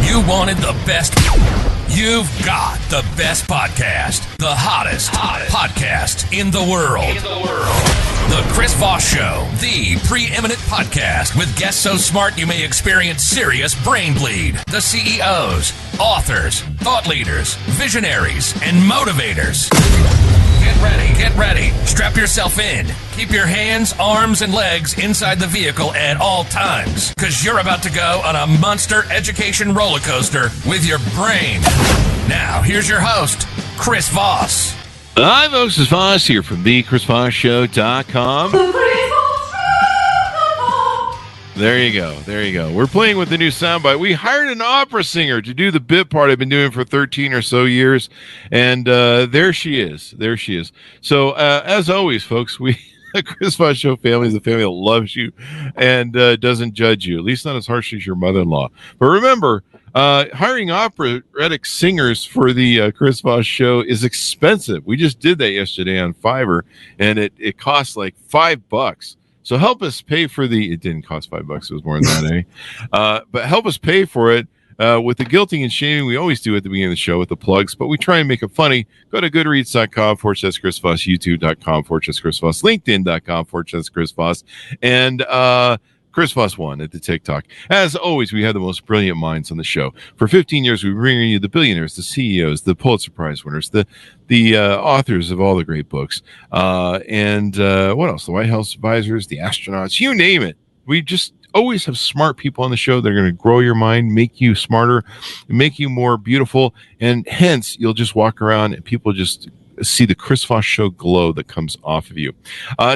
You wanted the best. You've got the best podcast. The hottest podcast in the world. The Chris Voss Show, the preeminent podcast with guests so smart you may experience serious brain bleed. The CEOs, authors, thought leaders, visionaries, and motivators. Get ready. Strap yourself in. Keep your hands, arms, and legs inside the vehicle at all times, because you're about to go on a monster education roller coaster with your brain. Now, here's your host, Chris Voss. Hi, folks. It's Voss here from thechrisvossshow.com. There you go. We're playing with the new soundbite. We hired an opera singer to do the bit part I've been doing for 13 or so years, and there she is. So, as always, folks, the Chris Voss Show family is a family that loves you and doesn't judge you, at least not as harsh as your mother-in-law. But remember, hiring operatic singers for the Chris Voss Show is expensive. We just did that yesterday on Fiverr, and it costs like $5. So help us pay for it didn't cost $5. It was more than that, but help us pay for it with the guilting and shaming we always do at the beginning of the show with the plugs, but we try and make it funny. Go to goodreads.com/Chris Voss, youtube.com/Chris Voss, linkedin.com/Chris Voss, and Chris Voss 1 at the TikTok. As always, we have the most brilliant minds on the show. For 15 years, we bring you the billionaires, the CEOs, the Pulitzer Prize winners, the authors of all the great books, and what else? The White House advisors, the astronauts, you name it. We just always have smart people on the show that are going to grow your mind, make you smarter, make you more beautiful, and hence you'll just walk around and people just see the Chris Voss Show glow that comes off of you.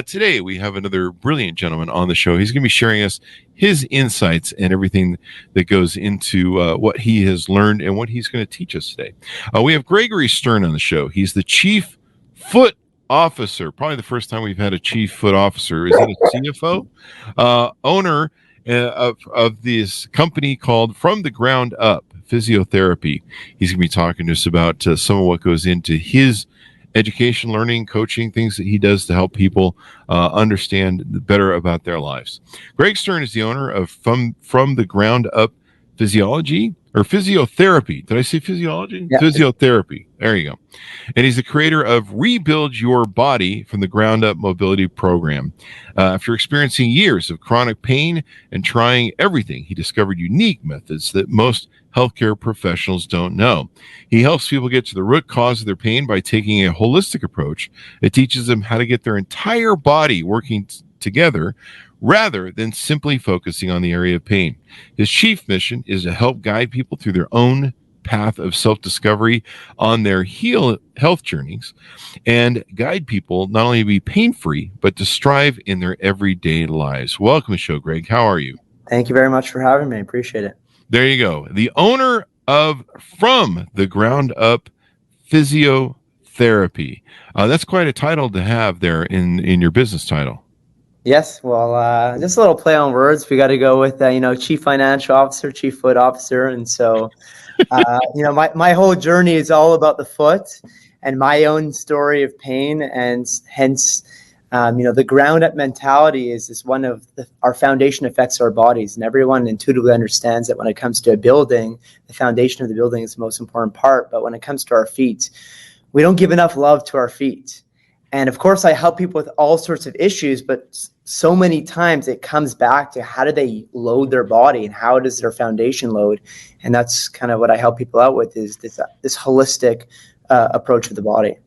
Today, we have another brilliant gentleman on the show. He's going to be sharing us his insights and everything that goes into what he has learned and what he's going to teach us today. We have Gregory Stern on the show. He's the Chief Foot Officer. Probably the first time we've had a Chief Foot Officer. Is it a CFO? Owner of this company called From the Ground Up Physiotherapy. He's going to be talking to us about some of what goes into his education, learning, coaching, things that he does to help people understand better about their lives. Greg Stern is the owner of From the Ground Up Physiotherapy. Did I say physiology? Yeah. Physiotherapy. There you go. And he's the creator of Rebuild Your Body from the Ground Up Mobility Program. After experiencing years of chronic pain and trying everything, he discovered unique methods that most healthcare professionals don't know. He helps people get to the root cause of their pain by taking a holistic approach. It teaches them how to get their entire body working together rather than simply focusing on the area of pain. His chief mission is to help guide people through their own path of self-discovery on their health journeys and guide people not only to be pain-free, but to strive in their everyday lives. Welcome to the show, Greg. How are you? Thank you very much for having me. I appreciate it. There you go. The owner of From the Ground Up Physiotherapy. That's quite a title to have there in your business title. Yes. Well, just a little play on words. We got to go with, Chief Financial Officer, Chief Foot Officer. And so, my whole journey is all about the foot and my own story of pain. And hence, the ground up mentality is one of our foundation affects our bodies, and everyone intuitively understands that when it comes to a building, the foundation of the building is the most important part. But when it comes to our feet, we don't give enough love to our feet. And of course, I help people with all sorts of issues, but so many times it comes back to how do they load their body and how does their foundation load? And that's kind of what I help people out with is this holistic approach of the body.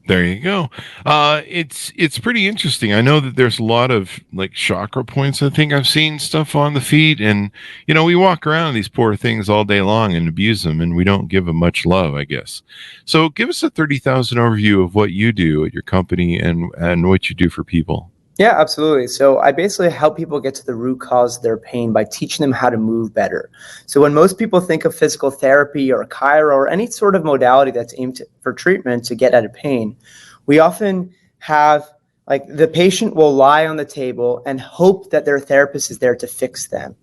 There you go. It's pretty interesting. I know that there's a lot of like chakra points. I think I've seen stuff on the feet, and we walk around these poor things all day long and abuse them, and we don't give them much love, I guess. So give us a 30,000 overview of what you do at your company and what you do for people. Yeah, absolutely. So I basically help people get to the root cause of their pain by teaching them how to move better. So when most people think of physical therapy or chiro or any sort of modality that's aimed for treatment to get out of pain, we often have the patient will lie on the table and hope that their therapist is there to fix them.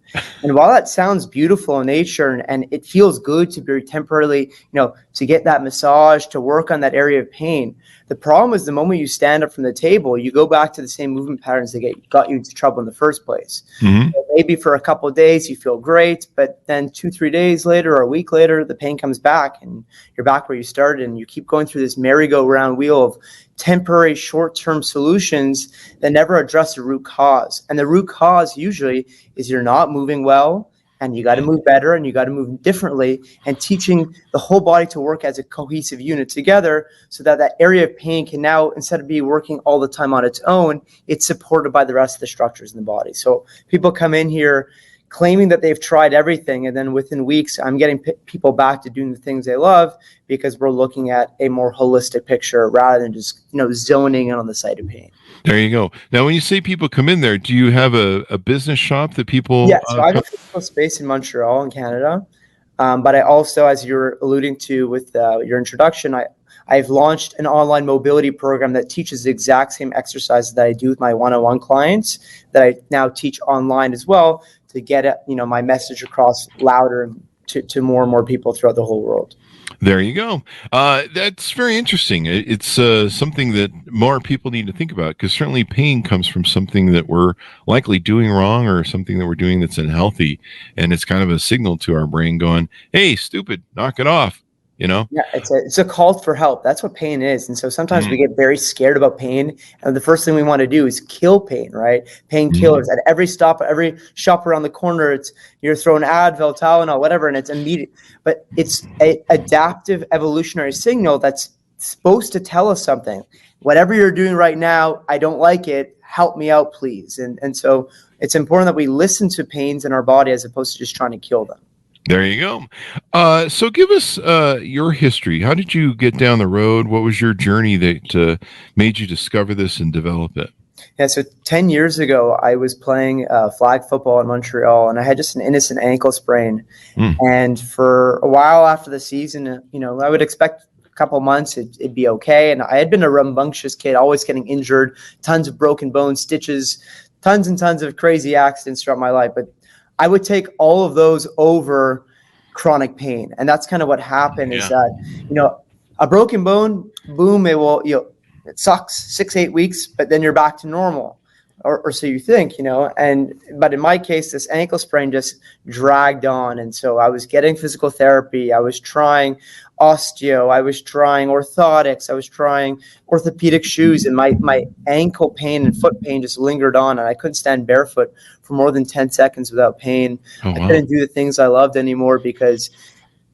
And while that sounds beautiful in nature and it feels good to be temporarily, to get that massage, to work on that area of pain, the problem is the moment you stand up from the table, you go back to the same movement patterns that got you into trouble in the first place. Mm-hmm. So maybe for a couple of days you feel great, but then 2-3 days later or a week later, the pain comes back and you're back where you started, and you keep going through this merry-go-round wheel of temporary short-term solutions that never address the root cause. And the root cause usually is you're not moving well, and you got to move better, and you got to move differently, and teaching the whole body to work as a cohesive unit together so that that area of pain can now, instead of being working all the time on its own, it's supported by the rest of the structures in the body. So people come in here claiming that they've tried everything, and then within weeks, I'm getting people back to doing the things they love because we're looking at a more holistic picture rather than just, zoning in on the site of pain. There you go. Now, when you say people come in there, do you have a business shop that people? Yeah, so I have a physical space in Montreal in Canada, but I also, as you're alluding to with your introduction, I've launched an online mobility program that teaches the exact same exercises that I do with my one-on-one clients that I now teach online as well to get my message across louder to more and more people throughout the whole world. There you go. That's very interesting. It's something that more people need to think about, because certainly pain comes from something that we're likely doing wrong or something that we're doing that's unhealthy. And it's kind of a signal to our brain going, hey, stupid, knock it off. Yeah, it's a call for help. That's what pain is. And so sometimes we get very scared about pain, and the first thing we want to do is kill pain, right? Painkillers at every stop, every shop around the corner, you're throwing Advil, Tylenol, whatever, and it's immediate. But it's a adaptive evolutionary signal that's supposed to tell us something. Whatever you're doing right now, I don't like it. Help me out, please. And so it's important that we listen to pains in our body as opposed to just trying to kill them. There you go. So give us your history. How did you get down the road? What was your journey that made you discover this and develop it? Yeah, so 10 years ago, I was playing flag football in Montreal, and I had just an innocent ankle sprain. And for a while after the season, I would expect a couple months it'd be okay. And I had been a rambunctious kid, always getting injured, tons of broken bones, stitches, tons and tons of crazy accidents throughout my life. But I would take all of those over chronic pain. And that's kind of what happened is that, a broken bone, boom, it sucks 6-8 weeks, but then you're back to normal. Or so you think, but in my case, this ankle sprain just dragged on. And so I was getting physical therapy. I was trying osteo. I was trying orthotics. I was trying orthopedic shoes, and my ankle pain and foot pain just lingered on, and I couldn't stand barefoot for more than 10 seconds without pain. Oh, wow. I couldn't do the things I loved anymore because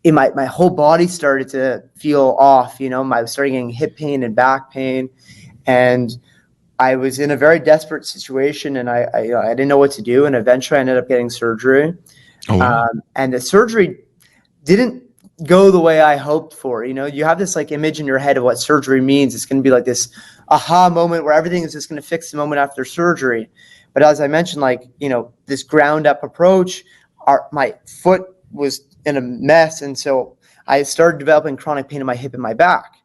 my whole body started to feel off. I was starting getting hip pain and back pain, and I was in a very desperate situation, and I didn't know what to do. And eventually I ended up getting surgery. Oh, wow. And the surgery didn't go the way I hoped for. You have this image in your head of what surgery means. It's going to be like this aha moment where everything is just going to fix the moment after surgery. But as I mentioned, this ground up approach, my foot was in a mess. And so I started developing chronic pain in my hip and my back.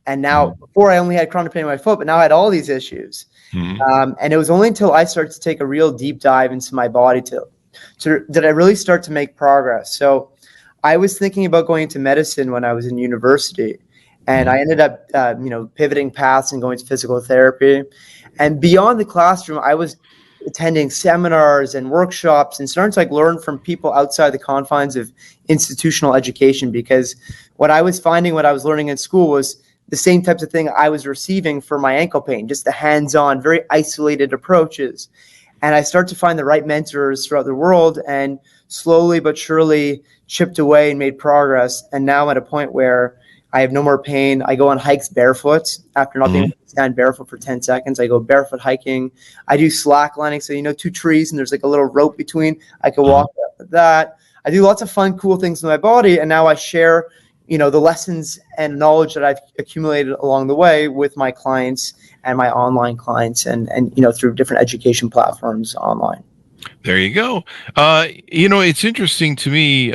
And now, before I only had chronic pain in my foot, but now I had all these issues. And it was only until I started to take a real deep dive into my body did I really start to make progress. So I was thinking about going into medicine when I was in university, and I ended up, pivoting paths and going to physical therapy. And beyond the classroom, I was attending seminars and workshops and starting to learn from people outside the confines of institutional education, because what I was finding, what I was learning in school was the same types of thing I was receiving for my ankle pain, just the hands-on, very isolated approaches. And I started to find the right mentors throughout the world, and slowly but surely chipped away and made progress. And now I'm at a point where I have no more pain. I go on hikes barefoot after not being able to stand barefoot for 10 seconds. I go barefoot hiking. I do slacklining. So, 2 trees and there's a little rope between. I can walk up that. I do lots of fun, cool things with my body. And now I share the lessons and knowledge that I've accumulated along the way with my clients and my online clients and through different education platforms online. There you go. It's interesting to me,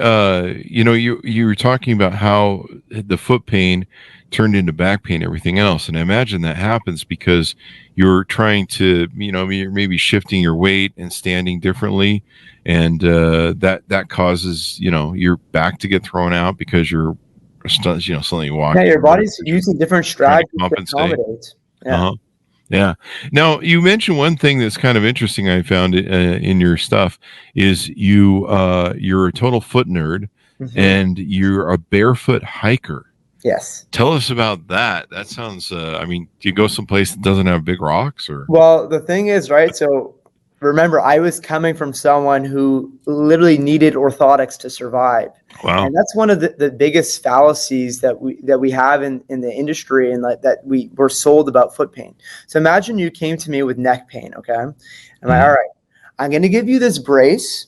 you were talking about how the foot pain turned into back pain, everything else. And I imagine that happens because you're trying to, you're maybe shifting your weight and standing differently. And that causes, your back to get thrown out because you're, suddenly Yeah, walking. your body's using different Trying to strategies to compensate. accommodate. Yeah. Uh-huh. Yeah. Now you mentioned one thing that's kind of interesting. I found in your stuff is you're a total foot nerd, Mhm. and you're a barefoot hiker. Yes. Tell us about that. That sounds. Do you go someplace that doesn't have big rocks, or? Well, the thing is, right? So remember, I was coming from someone who literally needed orthotics to survive. Wow. And that's one of the biggest fallacies that we have in the industry, and like that we were sold about foot pain. So imagine you came to me with neck pain, okay? I'm like, all right, I'm going to give you this brace,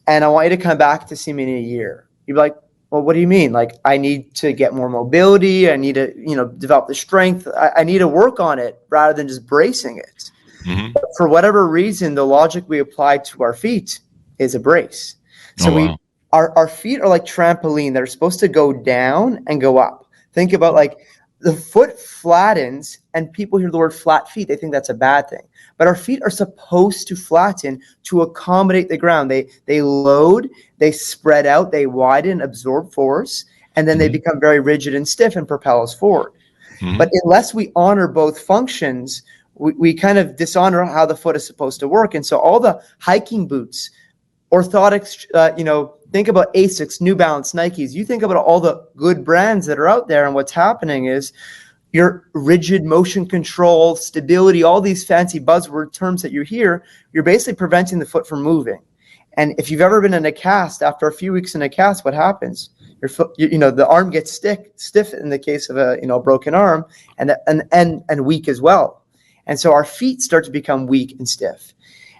and I want you to come back to see me in a year. You'd be like, well, what do you mean? Like, I need to get more mobility. I need to, develop the strength. I need to work on it rather than just bracing it. Mm-hmm. But for whatever reason, the logic we apply to our feet is a brace. So Oh, wow. our feet are like trampoline. They're supposed to go down and go up. Think about like the foot flattens, and people hear the word flat feet, they think that's a bad thing. But our feet are supposed to flatten to accommodate the ground. They load, they spread out, they widen, absorb force, and then they become very rigid and stiff and propel us forward. Mm-hmm. But unless we honor both functions, we kind of dishonor how the foot is supposed to work. And so all the hiking boots, orthotics, think about Asics, New Balance, Nikes. You think about all the good brands that are out there, and what's happening is your rigid motion control, stability, all these fancy buzzword terms that you hear, you're basically preventing the foot from moving. And if you've ever been in a cast, after a few weeks in a cast, what happens? Your foot, the arm gets stiff in the case of a broken arm, and weak as well. And so our feet start to become weak and stiff.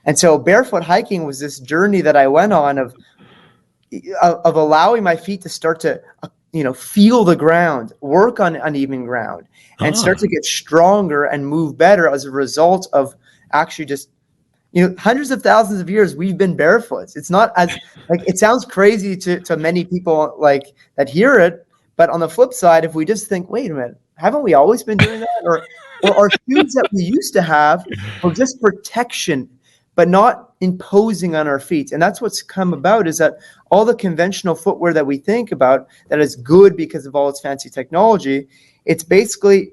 And so barefoot hiking was this journey that I went on of allowing my feet to start to feel the ground, work on uneven ground, and start to get stronger and move better as a result of actually just hundreds of thousands of years we've been barefoot. It's not as like it sounds crazy to many people like that hear it, but on the flip side, if we just think, wait a minute, haven't we always been doing that? Or our shoes that we used to have were just protection, but not imposing on our feet. And that's what's come about, is that all the conventional footwear that we think about that is good because of all its fancy technology, it's basically,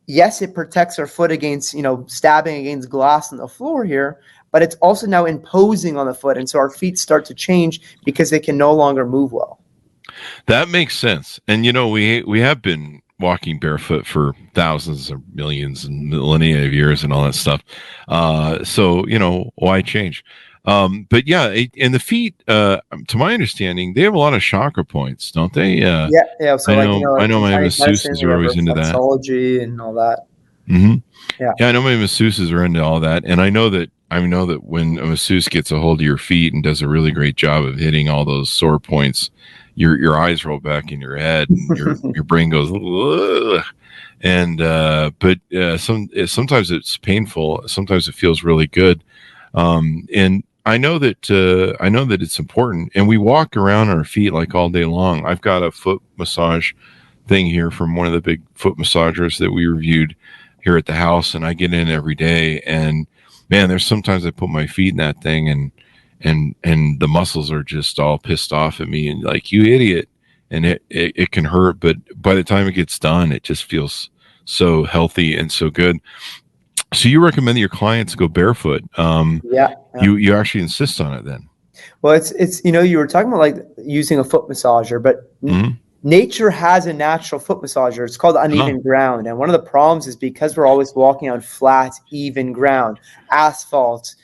yes, it protects our foot against, stabbing against glass on the floor here, but it's also now imposing on the foot. And so our feet start to change because they can no longer move well. That makes sense. And, we have been walking barefoot for thousands or millions and millennia of years and all that stuff. So, why change? But yeah, and the feet, to my understanding, they have a lot of chakra points, don't they? Yeah. So I know my masseuses are always into that. Reflexology and all that. Mm-hmm. Yeah. I know my masseuses are into all that, and I know that when a masseuse gets a hold of your feet and does a really great job of hitting all those sore points, your eyes roll back in your head, and your brain goes, ugh. And but sometimes it's painful, sometimes it feels really good, and I know that it's important, and we walk around our feet like all day long. I've got a foot massage thing here from one of the big foot massagers that we reviewed here at the house, and I get in every day, and man, there's sometimes I put my feet in that thing, and the muscles are just all pissed off at me and like, you idiot. And it can hurt, but by the time it gets done, it just feels so healthy and so good. So you recommend that your clients go barefoot. Yeah. You actually insist on it then. Well, it's you were talking about like using a foot massager, but nature has a natural foot massager. It's called uneven ground. And one of the problems is because we're always walking on flat, even ground, asphalt,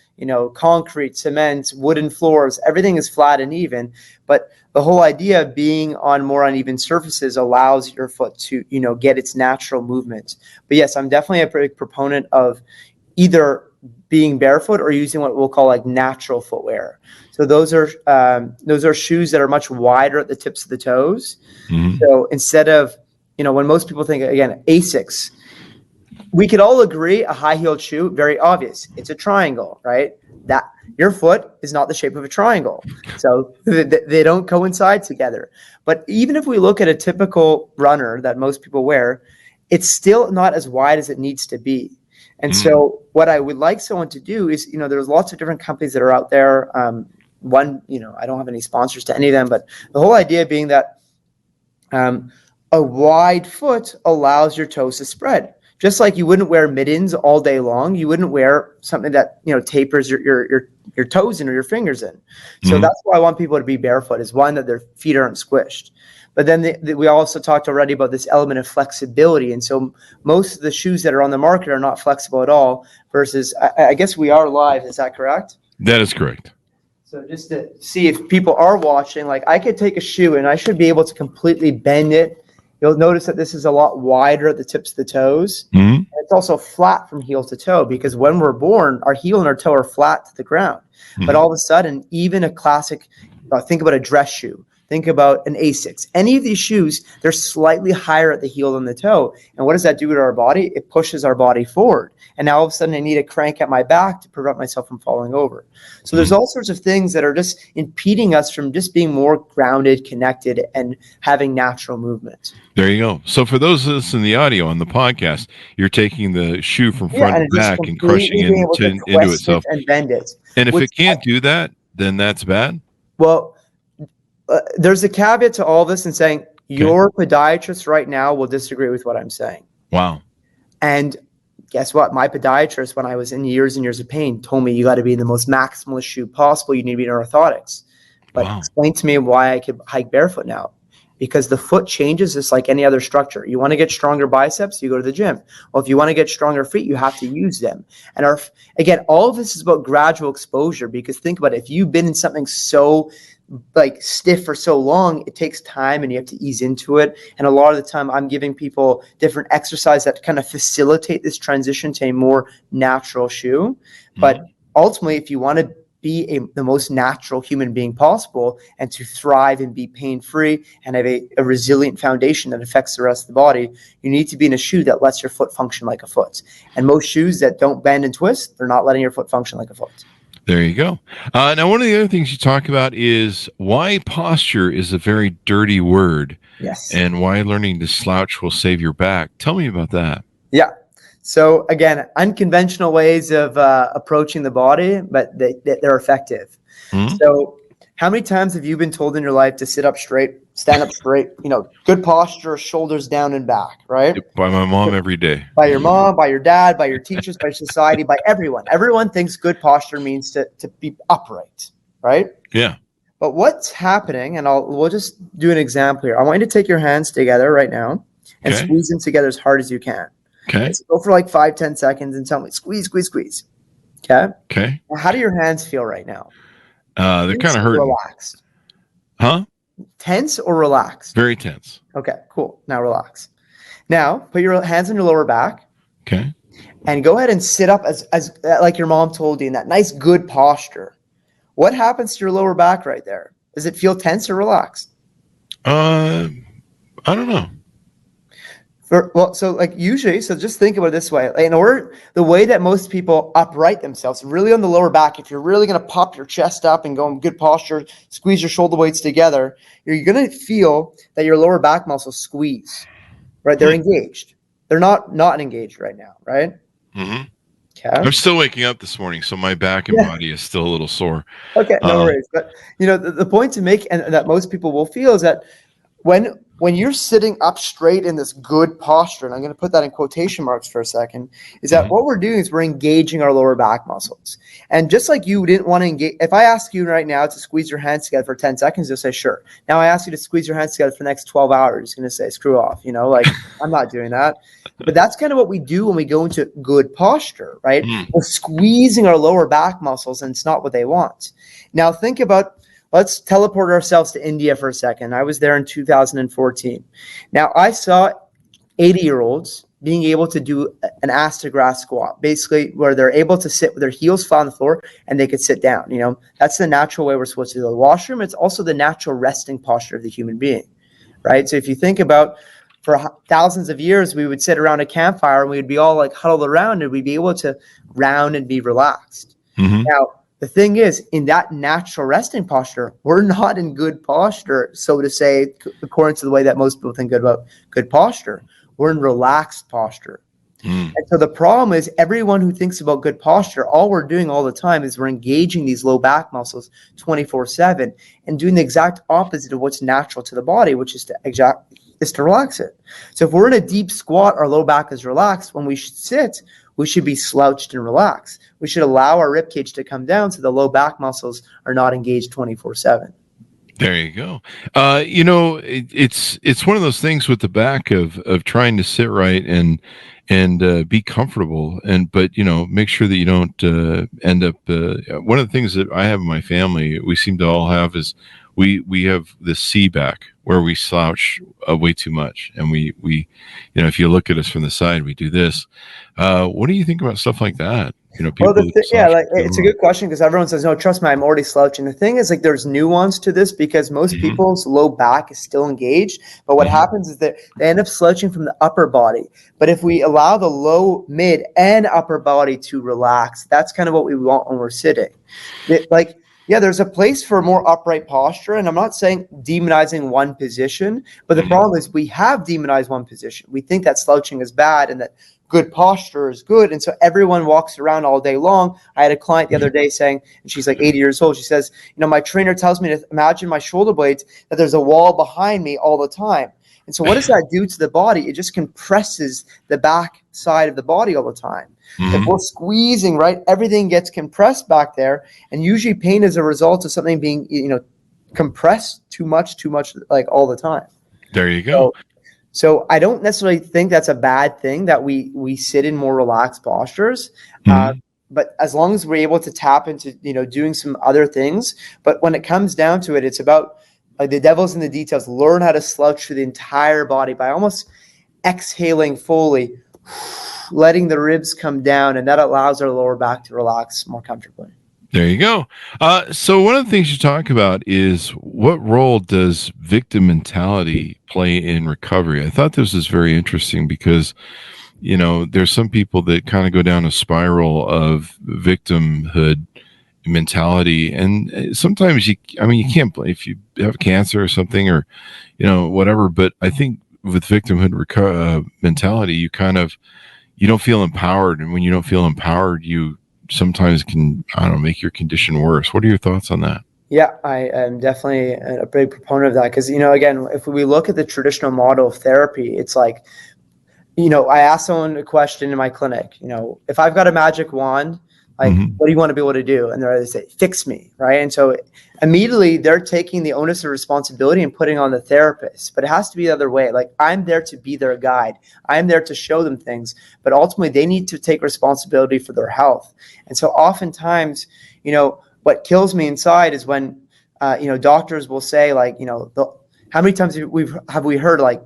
concrete, cement, wooden floors, everything is flat and even. But the whole idea of being on more uneven surfaces allows your foot to, get its natural movement. But yes, I'm definitely a big proponent of either being barefoot or using what we'll call like natural footwear. So those are shoes that are much wider at the tips of the toes. Mm-hmm. So instead of, when most people think, again, Asics, we could all agree a high-heeled shoe, very obvious. It's a triangle, right? That your foot is not the shape of a triangle. So they don't coincide together. But even if we look at a typical runner that most people wear, it's still not as wide as it needs to be. And so what I would like someone to do is, there's lots of different companies that are out there. One, I don't have any sponsors to any of them, but the whole idea being that a wide foot allows your toes to spread. Just like you wouldn't wear mittens all day long, you wouldn't wear something that tapers your toes in or your fingers in. So that's why I want people to be barefoot, is one, that their feet aren't squished. But then we also talked already about this element of flexibility. And so most of the shoes that are on the market are not flexible at all, versus, I guess we are live. Is that correct? That is correct. So just to see if people are watching, like I could take a shoe and I should be able to completely bend it. You'll notice that this is a lot wider at the tips of the toes. And it's also flat from heel to toe, because when we're born, our heel and our toe are flat to the ground. But all of a sudden, even a classic, think about a dress shoe. Think about an Asics. Any of these shoes, they're slightly higher at the heel than the toe. And what does that do to our body? It pushes our body forward. And now all of a sudden I need to crank at my back to prevent myself from falling over. So there's all sorts of things that are just impeding us from just being more grounded, connected, and having natural movement. There you go. So for those of us in the audio on the podcast, you're taking the shoe from front to back and crushing it into itself. And bend it. And if it can't do that, then that's bad? Well, there's a caveat to all this in saying your podiatrist right now will disagree with what I'm saying. Wow. And guess what? My podiatrist, when I was in years and years of pain, told me you got to be in the most maximalist shoe possible. You need to be in orthotics. But explain to me why I could hike barefoot now. Because the foot changes just like any other structure. You want to get stronger biceps, you go to the gym. Well, if you want to get stronger feet, you have to use them. And again, all of this is about gradual exposure, because think about it. If you've been in something so stiff for so long, it takes time and you have to ease into it. And a lot of the time I'm giving people different exercises that kind of facilitate this transition to a more natural shoe. But ultimately, if you want to be the most natural human being possible and to thrive and be pain-free and have a resilient foundation that affects the rest of the body, you need to be in a shoe that lets your foot function like a foot. And most shoes that don't bend and twist, they're not letting your foot function like a foot. There you go. Now, one of the other things you talk about is why posture is a very dirty word. Yes. And why learning to slouch will save your back. Tell me about that. Yeah. So again, unconventional ways of approaching the body, but they're effective. So how many times have you been told in your life to sit up straight, stand up straight, good posture, shoulders down and back, right? By my mom every day. By your mom, by your dad, by your teachers, by society, by everyone. Everyone thinks good posture means to be upright, right? Yeah. But what's happening, and we'll just do an example here. I want you to take your hands together right now and squeeze them together as hard as you can. Okay. So go for 5-10 seconds and tell me, squeeze. Okay. Okay. Now, how do your hands feel right now? They're kind of hurting. Relaxed. Huh? Tense or relaxed? Very tense. Okay, cool. Now relax. Now put your hands on your lower back. Okay. And go ahead and sit up as like your mom told you in that nice, good posture. What happens to your lower back right there? Does it feel tense or relaxed? I don't know. Usually, so just think about it this way. The way that most people upright themselves, really on the lower back, if you're really going to pop your chest up and go in good posture, squeeze your shoulder blades together, you're going to feel that your lower back muscles squeeze, right? They're engaged. They're not engaged right now, right? Mm-hmm. Okay. I'm still waking up this morning, so my back and body is still a little sore. Okay, no worries. But, the point to make, and that most people will feel, is that when you're sitting up straight in this good posture, and I'm going to put that in quotation marks for a second, is that what we're doing is we're engaging our lower back muscles. And just like you didn't want to engage, if I ask you right now to squeeze your hands together for 10 seconds, you'll say, sure. Now I ask you to squeeze your hands together for the next 12 hours, you're going to say, screw off, I'm not doing that. But that's kind of what we do when we go into good posture, right? We're squeezing our lower back muscles, and it's not what they want. Now think about, let's teleport ourselves to India for a second. I was there in 2014. Now, I saw 80-year-olds being able to do an ass to grass squat, basically where they're able to sit with their heels flat on the floor and they could sit down. That's the natural way we're supposed to go to the washroom. It's also the natural resting posture of the human being, right? So if you think about, for thousands of years, we would sit around a campfire and we would be all huddled around and we'd be able to round and be relaxed. Mm-hmm. Now, the thing is, in that natural resting posture, we're not in good posture, so to say, according to the way that most people think about good posture. we're in relaxed posture. Mm. And so the problem is everyone who thinks about good posture, all we're doing all the time is we're engaging these low back muscles 24/7 and doing the exact opposite of what's natural to the body, which is to relax it. So if we're in a deep squat, our low back is relaxed. When we should sit, we should be slouched and relaxed. We should allow our rib cage to come down so the low back muscles are not engaged 24/7. There you go. It's one of those things with the back of trying to sit right and be comfortable, but make sure that you don't end up. One of the things that I have in my family, we seem to all have, is we have this C back where we slouch way too much, and we if you look at us from the side, we do this. What do you think about stuff like that? People. Well, it's a good question because everyone says, no, trust me, I'm already slouching. The thing is, like, there's nuance to this because most people's low back is still engaged. But what happens is that they end up slouching from the upper body. But if we allow the low, mid, and upper body to relax, that's kind of what we want when we're sitting. There's a place for more upright posture. And I'm not saying demonizing one position, but the problem is we have demonized one position. We think that slouching is bad and that good posture is good. And so everyone walks around all day long. I had a client the other day saying, and she's like 80 years old. She says, my trainer tells me to imagine my shoulder blades, that there's a wall behind me all the time. And so what does that do to the body? It just compresses the back side of the body all the time. If we're squeezing, right, everything gets compressed back there. And usually pain is a result of something being, compressed too much, like all the time. There you go. So I don't necessarily think that's a bad thing that we sit in more relaxed postures. But as long as we're able to tap into, doing some other things. But when it comes down to it, it's about the devil's in the details. Learn how to slouch through the entire body by almost exhaling fully, letting the ribs come down. And that allows our lower back to relax more comfortably. There you go. So one of the things you talk about is what role does victim mentality play in recovery? I thought this was very interesting because, there's some people that kind of go down a spiral of victimhood mentality. And sometimes you can't blame if you have cancer or something or, whatever. But I think with victimhood mentality, you don't feel empowered. And when you don't feel empowered, you sometimes can, make your condition worse. What are your thoughts on that? Yeah, I am definitely a big proponent of that because, again, if we look at the traditional model of therapy, it's like, I asked someone a question in my clinic, if I've got a magic wand, like, what do you want to be able to do? And they say, fix me, right? And so immediately they're taking the onus of responsibility and putting on the therapist. But it has to be the other way. Like, I'm there to be their guide. I'm there to show them things. But ultimately, they need to take responsibility for their health. And so oftentimes, what kills me inside is when, doctors will say, like, how many times have we heard, like,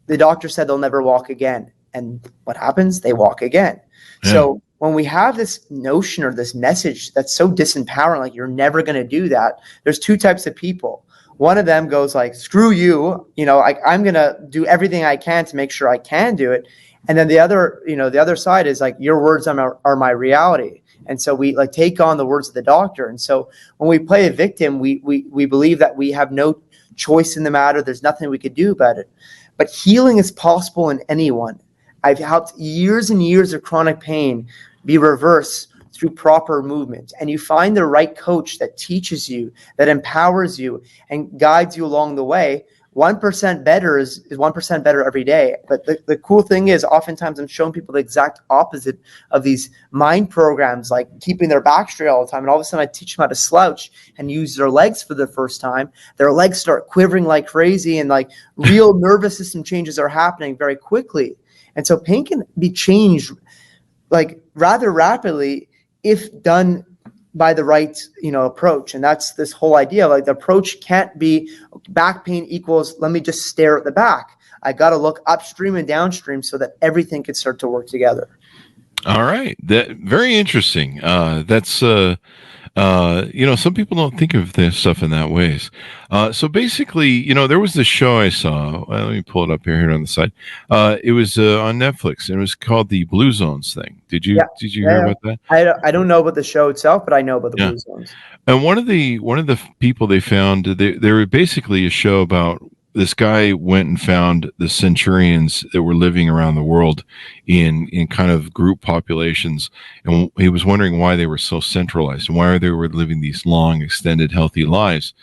the doctor said they'll never walk again. And what happens? They walk again. Yeah. So when we have this notion or this message that's so disempowering, like you're never going to do that, there's two types of people. One of them goes like, screw you, I'm going to do everything I can to make sure I can do it. And then the other side is like, your words are my reality. And so we like take on the words of the doctor. And so when we play a victim, we believe that we have no choice in the matter. There's nothing we could do about it. But healing is possible in anyone. I've helped years and years of chronic pain be reversed through proper movement. And you find the right coach that teaches you, that empowers you and guides you along the way. 1% better is 1% better every day. But the cool thing is oftentimes I'm showing people the exact opposite of these mind programs, like keeping their back straight all the time. And all of a sudden I teach them how to slouch and use their legs for the first time. Their legs start quivering like crazy and like real nervous system changes are happening very quickly. And so pain can be changed like rather rapidly if done by the right, approach. And that's this whole idea. Like the approach can't be back pain equals, let me just stare at the back. I got to look upstream and downstream so that everything can start to work together. All right. That very interesting. That's, some people don't think of this stuff in that ways. So basically, there was this show I saw. Let me pull it up here on the side. It was on Netflix, and it was called the Blue Zones thing. Did you hear about that? I don't know about the show itself, but I know about the Blue Zones. And one of the people they found, they were basically a show about this guy went and found the centurions that were living around the world in kind of group populations, and he was wondering why they were so centralized and why they were living these long, extended, healthy lives.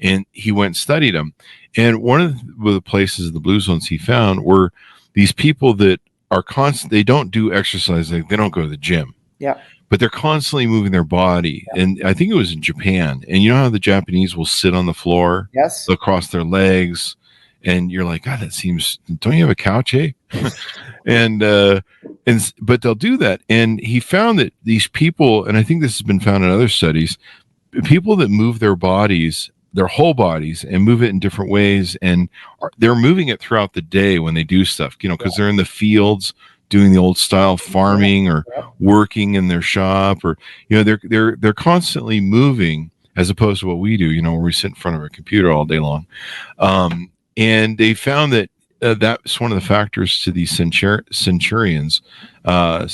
And he went and studied them. And one of the places, the blue zones he found, were these people that are constant. They don't do exercise. They don't go to the gym. Yeah. But they're constantly moving their body. Yeah. And I think it was in Japan. And you know how the Japanese will sit on the floor? Yes. They'll cross their legs. And you're like, God, that seems, don't you have a couch, eh? But they'll do that. And he found that these people, and I think this has been found in other studies, people that move their bodies, their whole bodies, and move it in different ways, and they're moving it throughout the day when they do stuff, because they're in the fields doing the old style farming or working in their shop, or they're constantly moving, as opposed to what we do, where we sit in front of a computer all day long. And they found that that's one of the factors to these centurions, where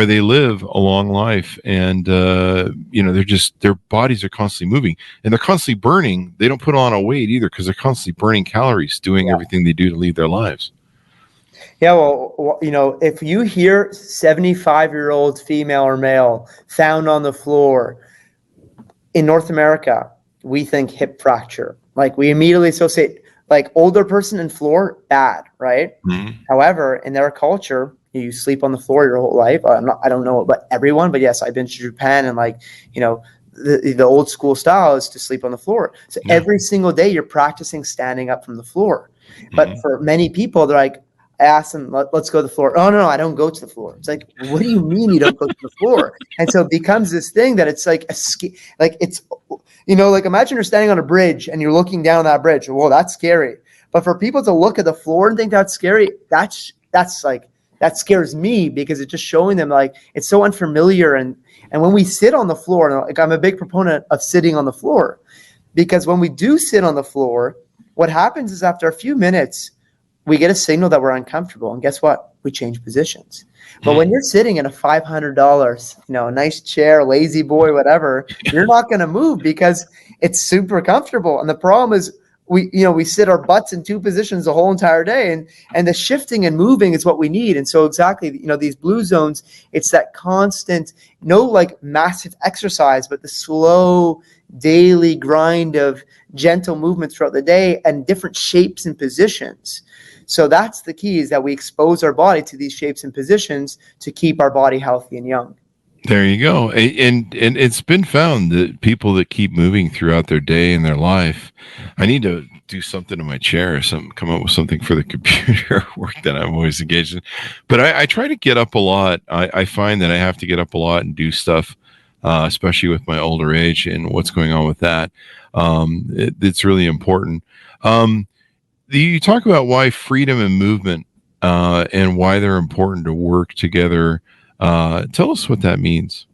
they live a long life, and their bodies are constantly moving, and they're constantly burning. They don't put on a weight either, because they're constantly burning calories doing everything they do to lead their lives. Yeah, well, if you hear 75-year-old female or male found on the floor in North America, we think hip fracture. Like, we immediately associate, like, older person and floor, bad, right? Mm-hmm. However, in their culture, you sleep on the floor your whole life. I don't know about everyone, but yes, I've been to Japan, and the old school style is to sleep on the floor. So every single day you're practicing standing up from the floor. But for many people, they're like, I asked them, let's go to the floor. Oh, no, I don't go to the floor. It's like, what do you mean you don't go to the floor? And so it becomes this thing that it's like, imagine you're standing on a bridge and you're looking down that bridge. Well, that's scary. But for people to look at the floor and think that's scary, that scares me, because it's just showing them, like, it's so unfamiliar. And when we sit on the floor, like, I'm a big proponent of sitting on the floor, because when we do sit on the floor, what happens is after a few minutes, we get a signal that we're uncomfortable. And guess what? We change positions. But when you're sitting in a $500, nice chair, lazy boy, whatever, you're not going to move because it's super comfortable. And the problem is we sit our butts in two positions the whole entire day, and the shifting and moving is what we need. And so exactly, these blue zones, it's that constant, no like massive exercise, but the slow daily grind of gentle movement throughout the day and different shapes and positions. So that's the key, is that we expose our body to these shapes and positions to keep our body healthy and young. There you go. And it's been found that people that keep moving throughout their day and their life, I need to do something in my chair or something, come up with something for the computer work that I'm always engaged in. But I try to get up a lot. I find that I have to get up a lot and do stuff, especially with my older age and what's going on with that. It's really important. You talk about why freedom and movement and why they're important to work together. Tell us what that means.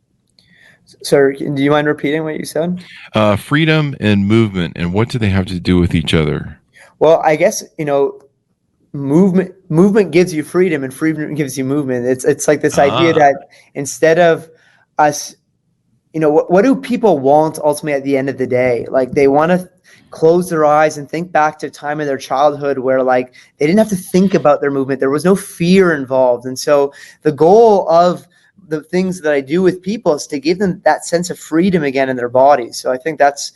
Sir, do you mind repeating what you said? Freedom and movement, and what do they have to do with each other? Well, I guess, movement gives you freedom, and freedom gives you movement. It's like this idea that instead of us, what do people want ultimately at the end of the day? Like, they want to close their eyes and think back to a time in their childhood where, like, they didn't have to think about their movement. There was no fear involved. And so the goal of the things that I do with people is to give them that sense of freedom again in their bodies. So I think that's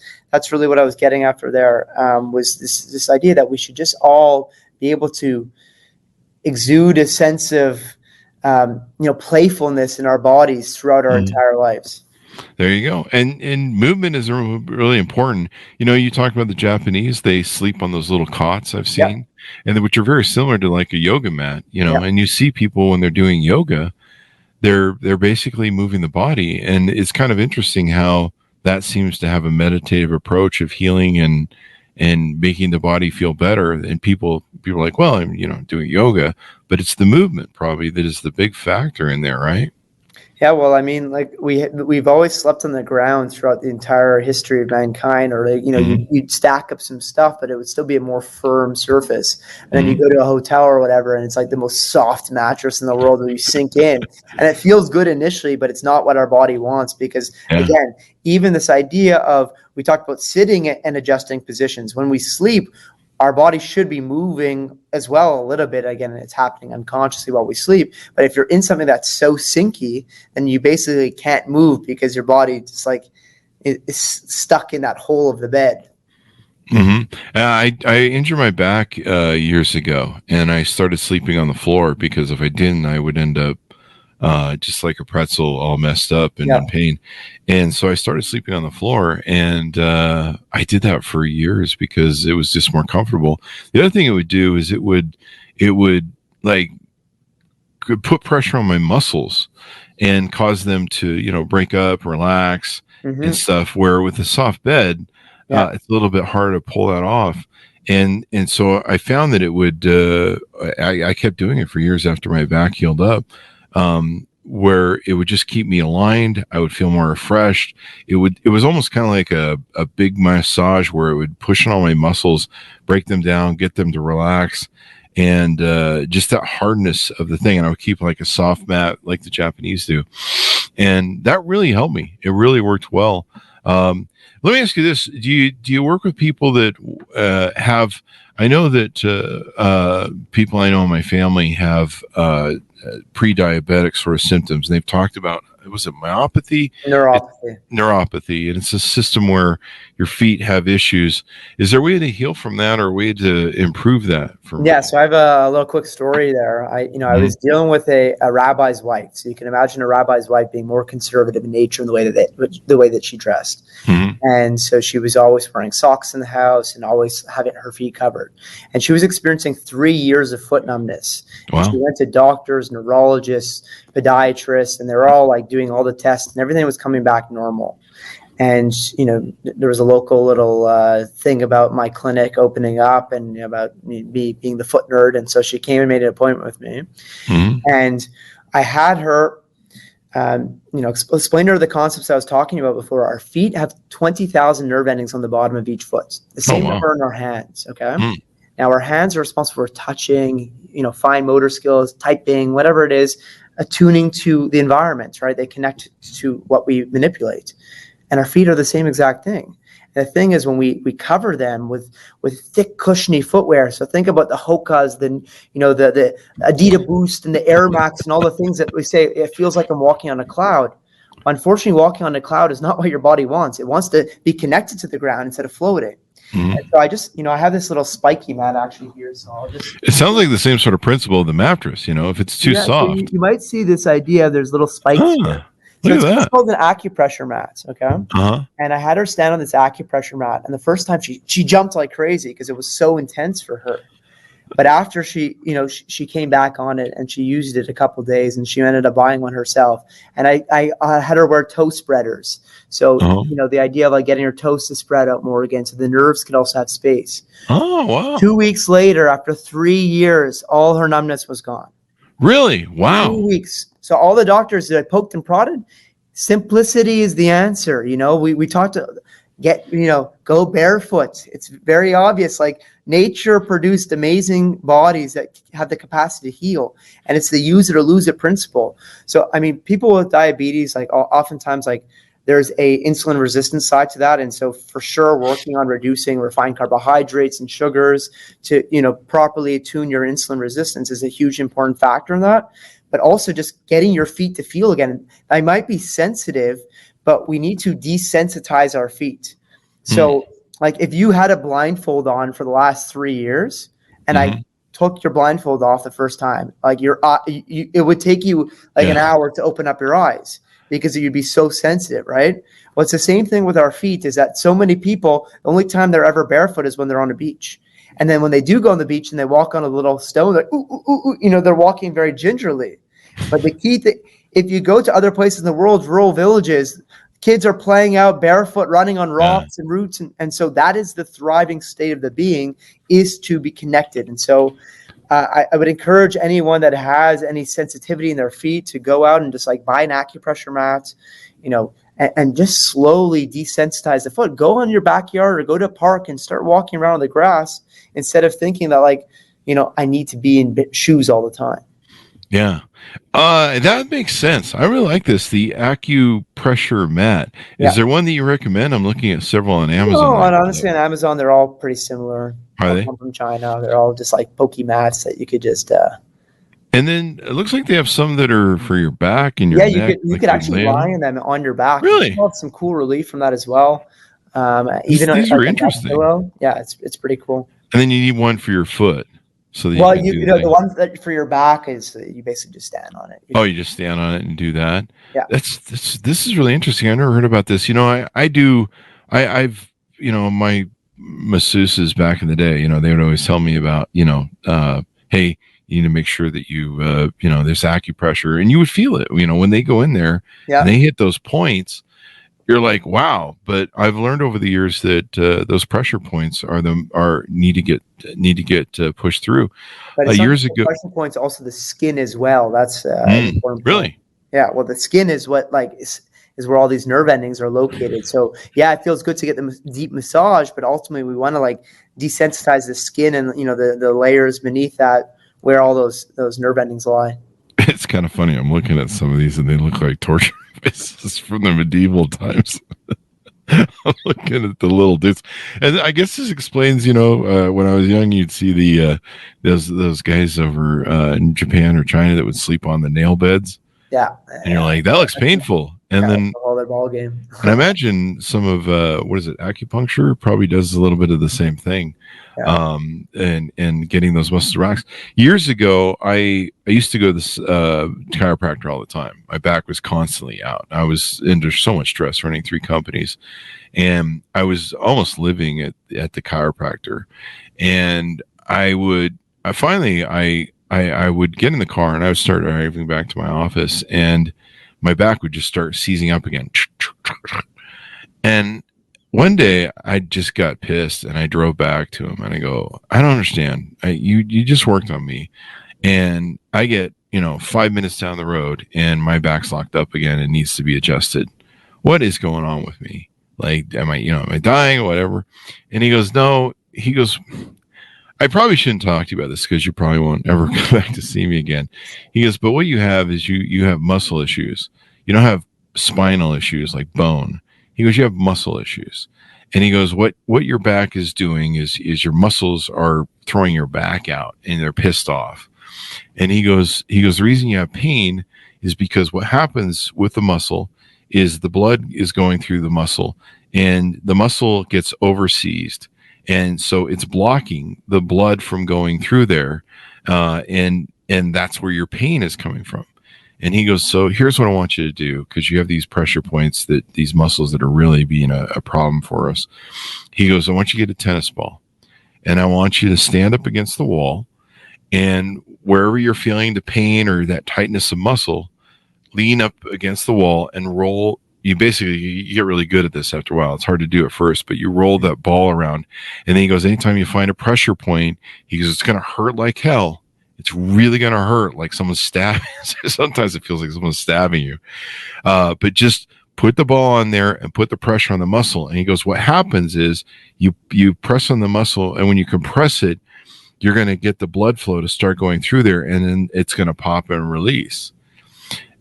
really what I was getting after there, was this idea that we should just all be able to exude a sense of, playfulness in our bodies throughout our entire lives. There you go. And movement is really important. You talk about the Japanese, they sleep on those little cots I've seen, and which are very similar to like a yoga mat, and you see people when they're doing yoga, they're basically moving the body. And it's kind of interesting how that seems to have a meditative approach of healing and making the body feel better. And people are like, well, I'm, doing yoga, but it's the movement probably that is the big factor in there, right? Yeah, well, I mean, like we've always slept on the ground throughout the entire history of mankind, or like, you'd stack up some stuff, but it would still be a more firm surface. And then you go to a hotel or whatever, and it's like the most soft mattress in the world where you sink in, and it feels good initially, but it's not what our body wants because, again, even this idea of we talked about sitting and adjusting positions when we sleep. Our body should be moving as well a little bit. Again, it's happening unconsciously while we sleep. But if you're in something that's so sinky, then you basically can't move because your body just like is stuck in that hole of the bed. I injured my back years ago, and I started sleeping on the floor because if I didn't, I would end up just like a pretzel, all messed up and in pain. And so I started sleeping on the floor, and I did that for years because it was just more comfortable. The other thing it would do is it would like put pressure on my muscles and cause them to, break up, relax and stuff, where with a soft bed, it's a little bit harder to pull that off. And so I found that it would, I kept doing it for years after my back healed up. Where it would just keep me aligned. I would feel more refreshed. It was almost kind of like a big massage where it would push on all my muscles, break them down, get them to relax. And just that hardness of the thing. And I would keep like a soft mat like the Japanese do. And that really helped me. It really worked well. Let me ask you this. Do you work with people that have, I know that people I know in my family have pre-diabetic sort of symptoms. And they've talked about, was it myopathy? Neuropathy. And it's a system where your feet have issues. Is there a way to heal from that or a way to improve that? So I have a little quick story there. I was dealing with a rabbi's wife. So you can imagine a rabbi's wife being more conservative in nature in the way that she dressed. And so she was always wearing socks in the house and always having her feet covered. And she was experiencing 3 years of foot numbness. Wow. She went to doctors, neurologists, podiatrists, and they were all like doing all the tests and everything was coming back normal. And, there was a local little thing about my clinic opening up and about me being the foot nerd. And so she came and made an appointment with me. And I had her, explain to her the concepts I was talking about before. Our feet have 20,000 nerve endings on the bottom of each foot. The same number in our hands, okay? Now, our hands are responsible for touching, fine motor skills, typing, whatever it is, attuning to the environment, right? They connect to what we manipulate. And our feet are the same exact thing. And the thing is when we cover them with thick, cushiony footwear. So think about the Hokas, the Adidas Boost and the Air Max and all the things that we say, it feels like I'm walking on a cloud. Unfortunately, walking on a cloud is not what your body wants. It wants to be connected to the ground instead of floating. And so I just, I have this little spiky mat actually here. So I'll just. It sounds like the same sort of principle of the mattress, if it's too soft. So you might see this idea. There's little spikes here. So it's called an acupressure mat, okay? And I had her stand on this acupressure mat, and the first time she jumped like crazy because it was so intense for her. But after she came back on it and she used it a couple of days, and she ended up buying one herself. And I had her wear toe spreaders, so the idea of like getting her toes to spread out more again, so the nerves could also have space. Oh wow! 2 weeks later, after 3 years, all her numbness was gone. Really? Wow. 2 weeks. So all the doctors that I poked and prodded, simplicity is the answer. We talked to go barefoot. It's very obvious. Like nature produced amazing bodies that have the capacity to heal. And it's the use it or lose it principle. So, I mean, people with diabetes, like oftentimes like there's a insulin resistance side to that. And so for sure, working on reducing refined carbohydrates and sugars to, properly attune your insulin resistance is a huge important factor in that. But also just getting your feet to feel again. I might be sensitive, but we need to desensitize our feet. So like if you had a blindfold on for the last 3 years and I took your blindfold off the first time, like it would take you like an hour to open up your eyes because you'd be so sensitive, right? Well, it's the same thing with our feet is that so many people, the only time they're ever barefoot is when they're on a beach. And then when they do go on the beach and they walk on a little stone, like, they're walking very gingerly. But the key thing, if you go to other places in the world, rural villages, kids are playing out barefoot, running on rocks and roots. And so that is the thriving state of the being, is to be connected. And so I would encourage anyone that has any sensitivity in their feet to go out and just like buy an acupressure mat, and just slowly desensitize the foot. Go on your backyard or go to a park and start walking around on the grass instead of thinking that I need to be in shoes all the time. Yeah. That makes sense. I really like this. The acupressure mat. Is there one that you recommend? I'm looking at several on Amazon. No, and honestly, on Amazon, they're all pretty similar. Are they? Come from China. They're all just like pokey mats that you could just. And then it looks like they have some that are for your back and your neck. You could actually lie in them on your back. Really? You have some cool relief from that as well. These are interesting. Pillow. Yeah, it's pretty cool. And then you need one for your foot. So that the ones that for your back is you basically just stand on it. You just stand on it and do that. Yeah, this is really interesting. I never heard about this. I've my masseuses back in the day. They would always tell me about hey, you need to make sure that you there's acupressure, and you would feel it. When they go in there and they hit those points. You're like, wow, but I've learned over the years that those pressure points need to get pushed through. But years ago, pressure points also the skin as well. That's important. Really? Yeah. Well, the skin is what is where all these nerve endings are located. So yeah, it feels good to get the deep massage, but ultimately we want to desensitize the skin and the layers beneath that where all those nerve endings lie. It's kind of funny. I'm looking at some of these and they look like torture faces from the medieval times. I'm looking at the little dudes, and I guess this explains. When I was young, you'd see those guys over in Japan or China that would sleep on the nail beds. Yeah, and you're like, that looks painful. And then all their ball game. And I imagine some of acupuncture probably does a little bit of the same thing. Yeah. And getting those muscles relaxed. Years ago, I used to go to this chiropractor all the time. My back was constantly out. I was under so much stress running 3 companies, and I was almost living at the chiropractor. And I would get in the car and I would start driving back to my office, and my back would just start seizing up again. And one day I just got pissed and I drove back to him and I go, I don't understand. You just worked on me, and I get, 5 minutes down the road and my back's locked up again and needs to be adjusted. What is going on with me? Like, am I dying or whatever? And he goes, no, I probably shouldn't talk to you about this because you probably won't ever come back to see me again. He goes, but what you have is you have muscle issues. You don't have spinal issues like bone. He goes, you have muscle issues. And he goes, what your back is doing is your muscles are throwing your back out and they're pissed off. And he goes, the reason you have pain is because what happens with the muscle is the blood is going through the muscle and the muscle gets overseized. And so it's blocking the blood from going through there. And that's where your pain is coming from. And he goes, so here's what I want you to do, because you have these pressure points, these muscles that are really being a problem for us. He goes, I want you to get a tennis ball, and I want you to stand up against the wall, and wherever you're feeling the pain or that tightness of muscle, lean up against the wall and roll. You get really good at this after a while. It's hard to do at first, but you roll that ball around. And then he goes, anytime you find a pressure point, he goes, it's going to hurt like hell. It's really going to hurt like someone's stabbing. Sometimes it feels like someone's stabbing you. But just put the ball on there and put the pressure on the muscle. And he goes, what happens is you press on the muscle, and when you compress it, you're going to get the blood flow to start going through there, and then it's going to pop and release.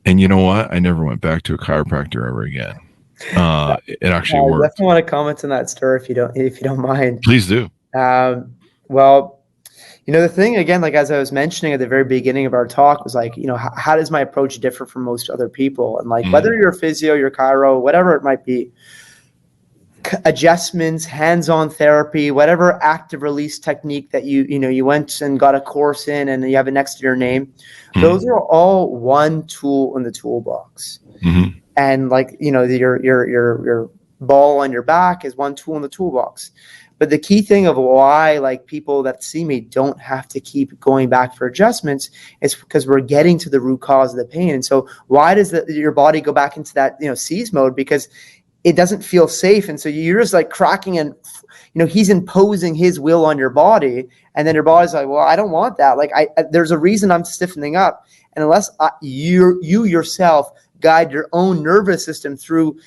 And you know what? I never went back to a chiropractor ever again. It actually worked. I definitely want to comment on that, Stir, if you don't mind. Please do. Well, the thing, again, like as I was mentioning at the very beginning of our talk, was like, how does my approach differ from most other people? And like, whether you're a physio, you're chiro, whatever it might be, adjustments, hands-on therapy, whatever active release technique that you went and got a course in and you have it next to your name, those are all one tool in the toolbox. Mm-hmm. And like, your ball on your back is one tool in the toolbox. But the key thing of why like people that see me don't have to keep going back for adjustments is because we're getting to the root cause of the pain. And so why does your body go back into that, seize mode? Because it doesn't feel safe. And so you're just like cracking and, he's imposing his will on your body, and then your body's like, well, I don't want that. Like, there's a reason I'm stiffening up, and unless you yourself guide your own nervous system through,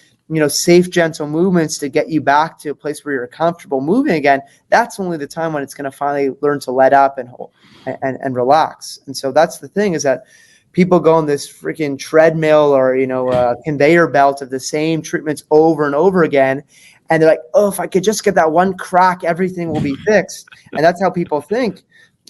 safe, gentle movements to get you back to a place where you're comfortable moving again, that's only the time when it's going to finally learn to let up and relax. And so that's the thing, is that people go on this freaking treadmill or, conveyor belt of the same treatments over and over again. And they're like, oh, if I could just get that one crack, everything will be fixed. And that's how people think.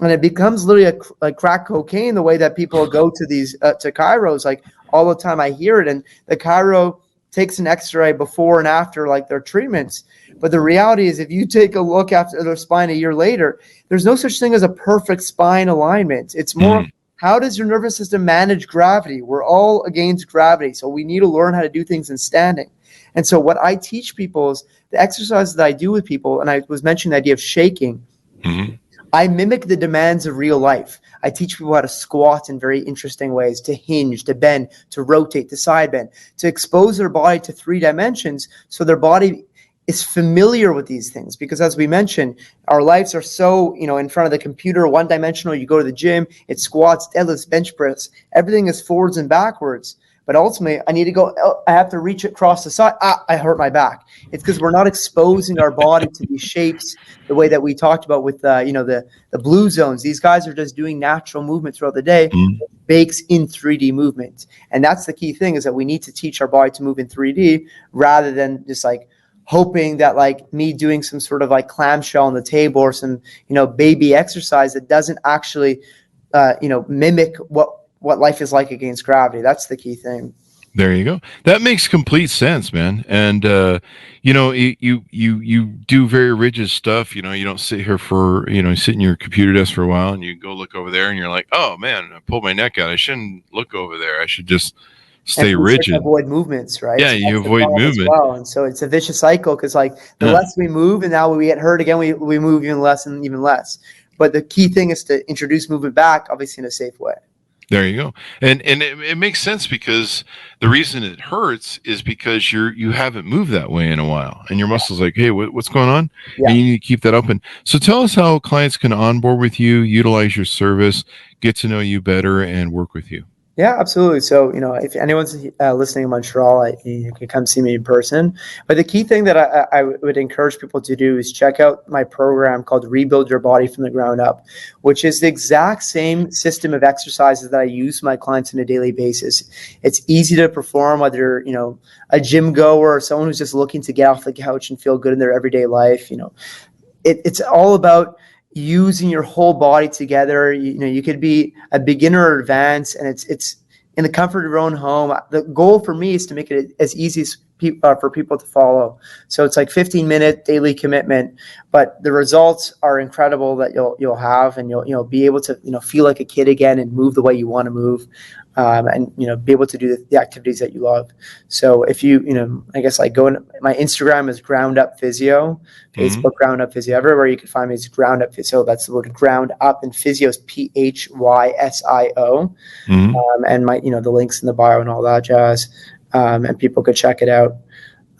And it becomes literally like crack cocaine, the way that people go to these, to chiros, like all the time. I hear it. And the chiro takes an x-ray before and after like their treatments. But the reality is, if you take a look after their spine a year later, there's no such thing as a perfect spine alignment. It's more, how does your nervous system manage gravity? We're all against gravity. So we need to learn how to do things in standing. And so what I teach people is the exercises that I do with people, and I was mentioning the idea of shaking. I mimic the demands of real life. I teach people how to squat in very interesting ways, to hinge, to bend, to rotate, to side bend, to expose their body to 3 dimensions so their body is familiar with these things. Because as we mentioned, our lives are so, in front of the computer, one-dimensional. You go to the gym, it's squats, deadlifts, bench press. Everything is forwards and backwards. But ultimately, I need to go, I have to reach across the side. I hurt my back. It's because we're not exposing our body to these shapes the way that we talked about with, the blue zones. These guys are just doing natural movement throughout the day, bakes in 3D movement. And that's the key thing, is that we need to teach our body to move in 3D rather than just like hoping that like me doing some sort of like clamshell on the table or some, baby exercise that doesn't actually, mimic what life is like against gravity. That's the key thing. There you go. That makes complete sense, man. And you do very rigid stuff. You don't sit here for sit in your computer desk for a while, and you go look over there, and you're like, oh man, I pulled my neck out. I shouldn't look over there. I should just stay rigid. Avoid movements, right? Yeah, so you avoid movement. Well. And so it's a vicious cycle, because like the less we move, and now we get hurt again, we move even less and even less. But the key thing is to introduce movement back, obviously in a safe way. There you go. And it makes sense, because the reason it hurts is because you haven't moved that way in a while, and your muscle's like, hey, what's going on? Yeah. And you need to keep that open. So tell us how clients can onboard with you, utilize your service, get to know you better, and work with you. Yeah, absolutely. So, if anyone's listening in Montreal, you can come see me in person. But the key thing that I would encourage people to do is check out my program called Rebuild Your Body from the Ground Up, which is the exact same system of exercises that I use my clients on a daily basis. It's easy to perform, whether you're, a gym goer or someone who's just looking to get off the couch and feel good in their everyday life. It's all about using your whole body together. You could be a beginner or advanced, and it's in the comfort of your own home. The goal for me is to make it as easy as for people to follow. So it's like 15-minute daily commitment, but the results are incredible that you'll have, and you'll be able to feel like a kid again and move the way you want to move. And be able to do the activities that you love. So if I guess like go in, my Instagram is Ground Up Physio, Facebook Ground Up Physio, everywhere you can find me is Ground Up Physio. That's the word ground up, and physio is PHYSIO. And my the links in the bio and all that jazz. And people could check it out.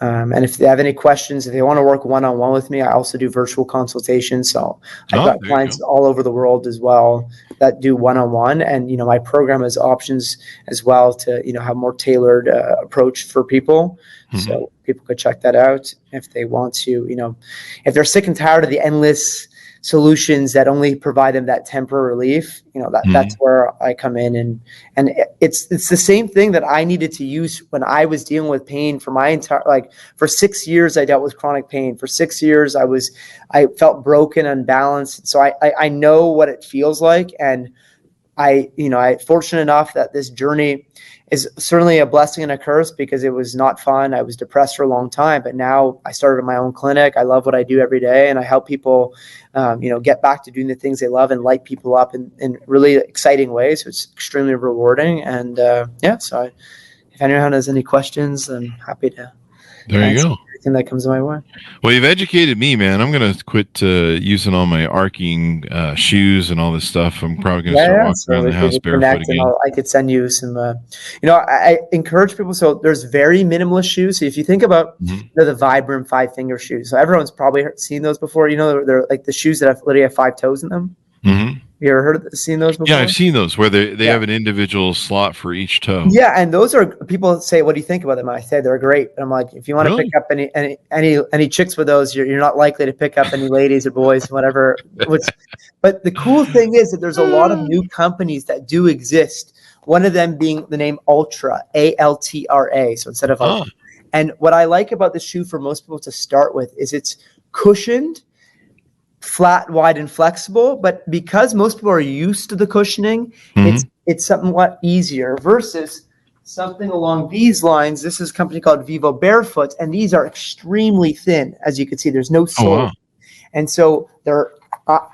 And if they have any questions, if they want to work one-on-one with me, I also do virtual consultations. So I've got clients all over the world as well that do one-on-one. And, my program has options as well to, have more tailored approach for people. So people could check that out if they want to, if they're sick and tired of the endless solutions that only provide them that temporary relief, that's where I come in, and it's the same thing that I needed to use when I was dealing with pain for my entire, for 6 years. I dealt with chronic pain for 6 years. I felt broken, unbalanced. So I know what it feels like. And I fortunate enough that this journey is certainly a blessing and a curse, because it was not fun. I was depressed for a long time, but now I started my own clinic. I love what I do every day, and I help people, get back to doing the things they love and light people up in really exciting ways. So it's extremely rewarding. And so if anyone has any questions, I'm happy to There you go. Everything that comes my way. Well, you've educated me, man. I'm going to quit using all my arcing shoes and all this stuff. I'm probably going to start walking around the house barefoot again. I could send you some, I encourage people. So there's very minimalist shoes. So if you think about the Vibram 5-finger shoes, so everyone's probably seen those before. They're like the shoes that literally have 5 toes in them. Mm-hmm. You ever seen those before? Yeah, I've seen those where they have an individual slot for each toe. Yeah, and those are, people say, "What do you think about them?" I say they're great. And I'm like, if you want to pick up any chicks with those, you're not likely to pick up any ladies or boys, whatever. But the cool thing is that there's a lot of new companies that do exist. One of them being the name Ultra, Altra. So instead of Ultra. And what I like about the shoe for most people to start with is it's cushioned, flat, wide, and flexible, but because most people are used to the cushioning, it's somewhat easier versus something along these lines. This is a company called Vivo Barefoot, and these are extremely thin. As you can see, there's no sole. Oh, wow. And so they're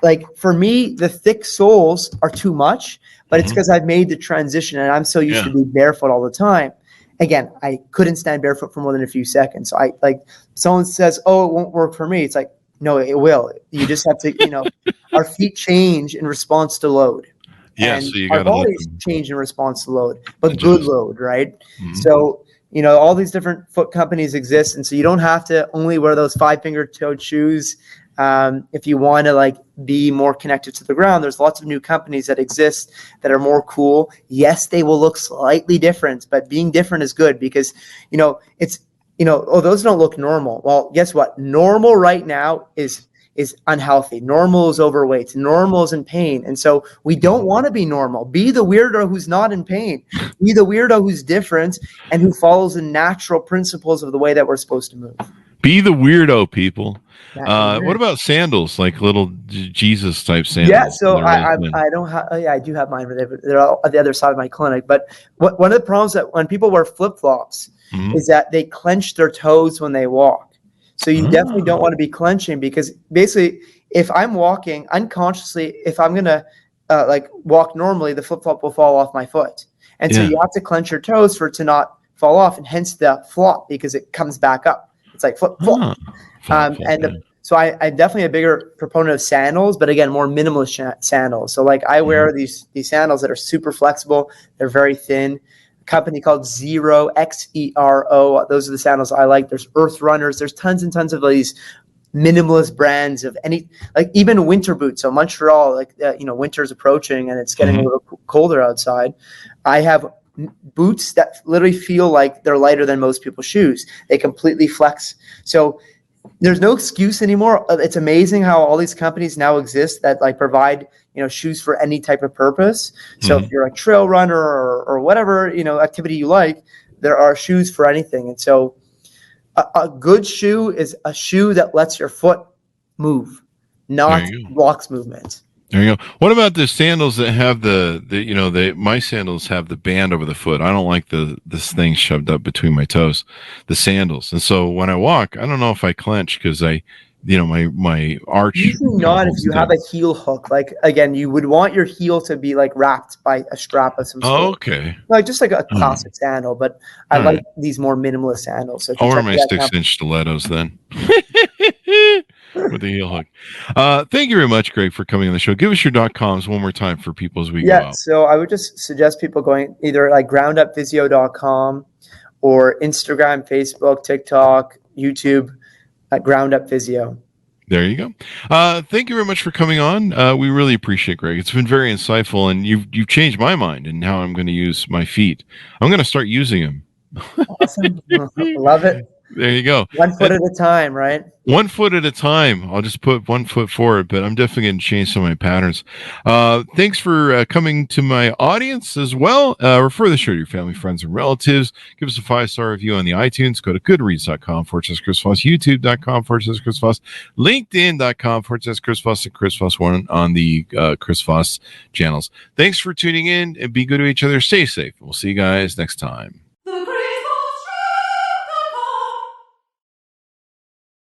like, for me, the thick soles are too much, but it's because I've made the transition and I'm so used to be barefoot all the time. Again, I couldn't stand barefoot for more than a few seconds. So I like, someone says, "Oh, it won't work for me." It's like, no, it will. You just have to, our feet change in response to load. Yeah, and so you our bodies change in response to load, but good load, right? So, all these different foot companies exist. And so you don't have to only wear those 5-finger toed shoes. If you want to be more connected to the ground, there's lots of new companies that exist that are more cool. Yes, they will look slightly different, but being different is good because, it's, those don't look normal. Well, guess what? Normal right now is unhealthy. Normal is overweight. Normal is in pain. And so we don't want to be normal. Be the weirdo who's not in pain. Be the weirdo who's different and who follows the natural principles of the way that we're supposed to move. Be the weirdo, people. What about sandals, like little Jesus type sandals? Yeah, so I don't have. I do have mine, but they're all at the other side of my clinic. But one of the problems that when people wear flip flops is that they clench their toes when they walk. So you definitely don't want to be clenching, because basically, if I'm walking unconsciously, if I'm gonna walk normally, the flip flop will fall off my foot, and so you have to clench your toes for it to not fall off, and hence the flop, because it comes back up. It's like flip flop. So I'm definitely a bigger proponent of sandals, but again, more minimalist sandals. So I wear these sandals that are super flexible. They're very thin. A company called Xero, Xero. Those are the sandals I like. There's Earth Runners. There's tons and tons of these minimalist brands of any, even winter boots. So Montreal, winter's approaching and it's getting a little colder outside. I have boots that literally feel like they're lighter than most people's shoes. They completely flex. So there's no excuse anymore. It's amazing how all these companies now exist that provide, shoes for any type of purpose. So if you're a trail runner or whatever, activity you like, there are shoes for anything. And so a good shoe is a shoe that lets your foot move, not blocks movement. There you go. What about the sandals that have my sandals have the band over the foot. I don't like this thing shoved up between my toes, the sandals. And so when I walk, I don't know if I clench because my arch. Usually not if you have a heel hook. Again, you would want your heel to be wrapped by a strap of some sort. Oh, okay. Just like a classic sandal, but I like these more minimalist sandals. So I'll wear my 6-inch stilettos then. With the heel hook. Thank you very much, Greg, for coming on the show. Give us your .coms one more time for people as we go out. So I would just suggest people going either groundupphysio.com or Instagram, Facebook, TikTok, YouTube at Ground Up Physio. There you go. Thank you very much for coming on. We really appreciate it, Greg. It's been very insightful, and you've changed my mind in how I'm going to use my feet. I'm going to start using them. Awesome. Love it. There you go. 1 foot at a time, right? 1 foot at a time. I'll just put 1 foot forward, but I'm definitely going to change some of my patterns. Thanks for coming to my audience as well. Refer the show to your family, friends, and relatives. Give us a 5-star review on the iTunes. Go to goodreads.com/Chris Voss, youtube.com/Chris Voss, linkedin.com/Chris Voss, and Chris Voss 1 on the Chris Voss channels. Thanks for tuning in, and be good to each other. Stay safe. We'll see you guys next time.